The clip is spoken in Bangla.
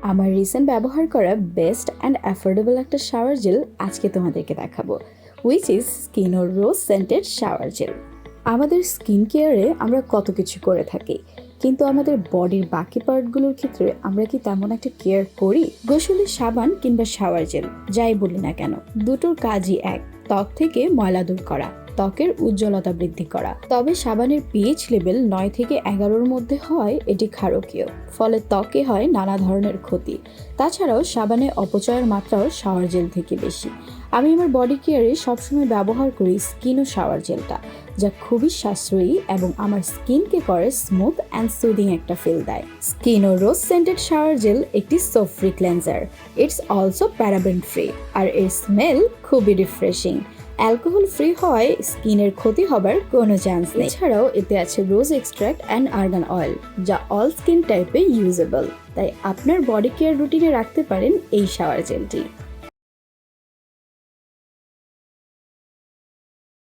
আমার রিসেন্ট ব্যবহার করা বেস্ট অ্যান্ড অ্যাফোর্ডেবল একটা শাওয়ার জেল আজকে তোমাদেরকে দেখাবো, হুইচ ইজ স্কিন ও রোজ সেন্টেড শাওয়ার জেল। আমাদের স্কিন কেয়ারে আমরা কত কিছু করে থাকি, কিন্তু আমাদের বডির বাকি পার্টগুলোর ক্ষেত্রে আমরা কি তেমন একটা কেয়ার করি? গোসলের সাবান কিংবা শাওয়ার জেল যাই বলি না কেন, দুটোর কাজই এক, ত্বক থেকে ময়লা দূর করা, ত্বকের উজ্জ্বলতা বৃদ্ধি করা। তবে সাবানের পিএইচ লেভেল 9 থেকে 11-র মধ্যে হয় এটি ক্ষারকীয়, ফলে ত্বকে হয় নানা ধরনের ক্ষতি। তাছাড়াও সাবানে অপচয়ের মাত্রাও শাওয়ার জেল থেকে বেশি। আমি আমার বডি কেয়ারে সবসময় ব্যবহার করি স্কিন ও শাওয়ার জেলটা, যা খুবই সাশ্রয়ী এবং আমার স্কিনকে করে স্মুথ অ্যান্ড সুদিং একটা ফিল দেয়। স্কিন ও রোজ সেন্টেড শাওয়ার জেল একটি soap free cleanser. It's also paraben free, আর এর স্মেল খুবই রিফ্রেশিং। অ্যালকোহল ফ্রি হওয়ায় স্কিনের ক্ষতি হবার কোনো চান্স নেই। এছাড়াও এতে আছে রোজ এক্সট্র্যাক্ট অ্যান্ড আর্গান অয়েল, যা অল স্কিন টাইপে ইউজেবল। তাই আপনার বডি কেয়ার রুটিনে রাখতে পারেন এই শাওয়ার জেলটি।